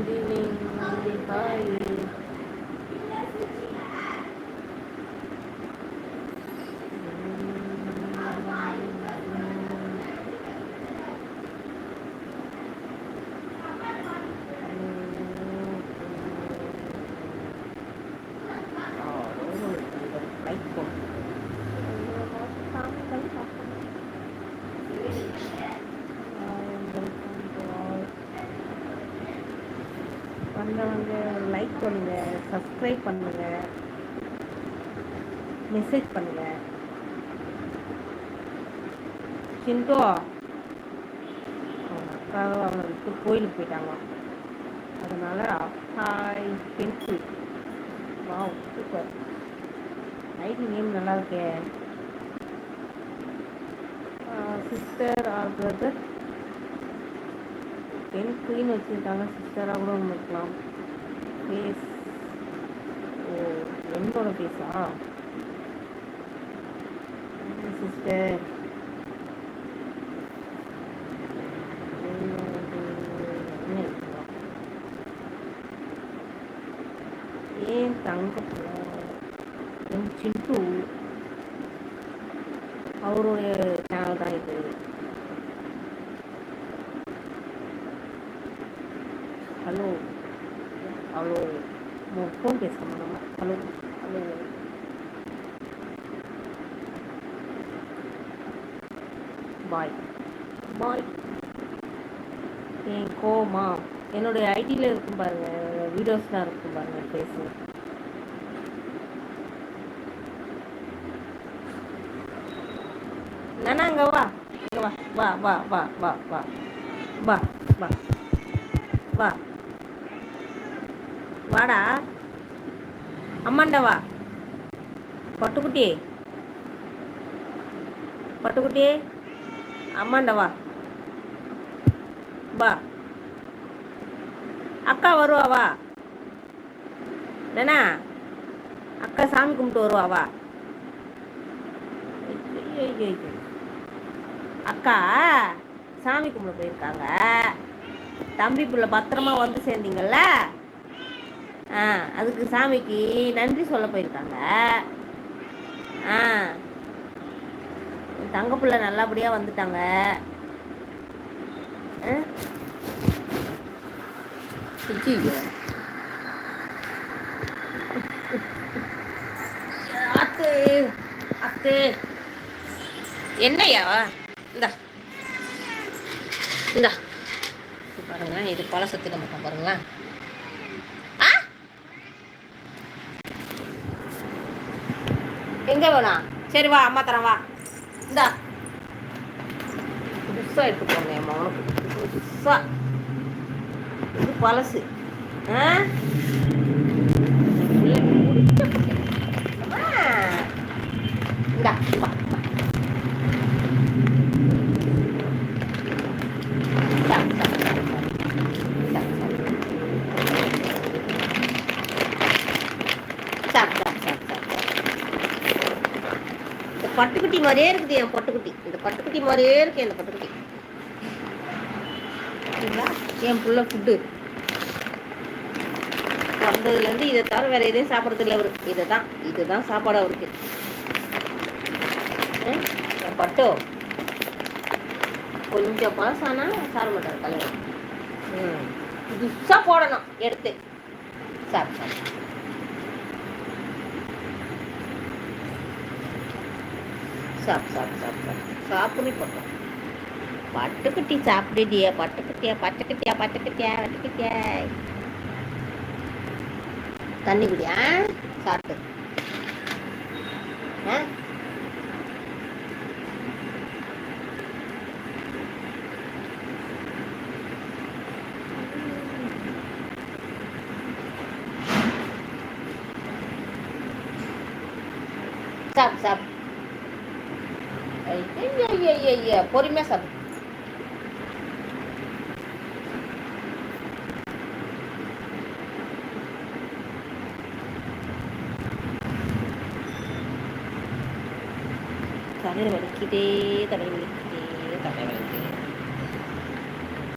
Good evening. Hi. வந்து like பண்ணுங்க, subscribe பண்ணுங்க, மெசேஜ் பண்ணுங்க. சிண்டோ அக்காவை அவங்களுக்கு கோயிலுக்கு போயிட்டாங்க, அதனால hi pencil. Wow super, ID name நல்லா இருக்கே. Sister or brother pen queen வச்சுருக்காங்க, சிஸ்டராக கூட ஒன்று இருக்கலாம். ஃபேஸ், ஓ என்னோட ஃபேஸா சிஸ்டர்? ஏன் தங்க என் சிண்டு அவருடைய சேனல் தான் இது. ஹலோ ஹலோ, ஃபோன் பேசணும் நம்ம. ஹலோ ஹலோ, பாய் பாய். என் கோமா என்னுடைய ஐடியில் இருக்கும் பாருங்க, வீடியோஸ்லாம் இருக்கும் பாருங்க, பேசு. நானா அங்கே வா, இங்கே வா வா வா வா வா வா வா வா வா வாடா அம்மாண்ட வா. பட்டுக்குட்டி பட்டுக்குட்டி அம்மாண்ட வா வா. அக்கா வருவா வா. என்னண்ணா அக்கா சாமி கும்பிட்டு வருவா வா. அக்கா சாமி கும்பிட போயிருக்காங்க, தம்பி பிள்ளை பத்திரமா வந்து சேர்ந்தீங்கல்ல, அதுக்கு சாமிக்கு நன்றி சொல்ல போயிருக்காங்க. தங்க பிள்ளை நல்லபடியாக வந்துட்டாங்க. அத்து அத்து என்னையா இந்தா இந்தா பாருங்களேன், இது பழசத்தின மட்டும் பாருங்களேன். எங்கே வேணா? சரி வா, அம்மா தரேன் வா. இந்தா புதுசாக எடுத்து போனேன் அம்மா உனக்கு, புதுசா. இது பழசு. இந்தா வா. பட்டுக்குட்டி மாதிரியே இருக்குது என் பட்டுக்குட்டி. இந்த பட்டுக்குட்டி மாதிரியே இருக்கு என் பட்டுக்குட்டி. என் புள்ள ஃபுட்டு வந்ததுலேருந்து இதை தவிர வேற எதையும் சாப்பிட்றது இல்லை அவரு. இதுதான் சாப்பாடு அவருக்கு. என் பட்டோ கொஞ்சம் பழசானா சாப்பிட மாட்டார் தலைவர். புதுசாக போடணும் எடுத்து சாப்பிட்டு சாப்பிடு போட்டோம். பட்டுக்குட்டி சாப்பிடுடியா, பட்டுக்குட்டியா பட்டுக்குட்டியா பட்டுக்குட்டியா பட்டுக்குட்டியா. தண்ணி குடியா சாப்பிட்டு. சாப்பிடு பொறுமையா சாப்பிடு. தலையில் வலிக்கிட்டே தலைவலி.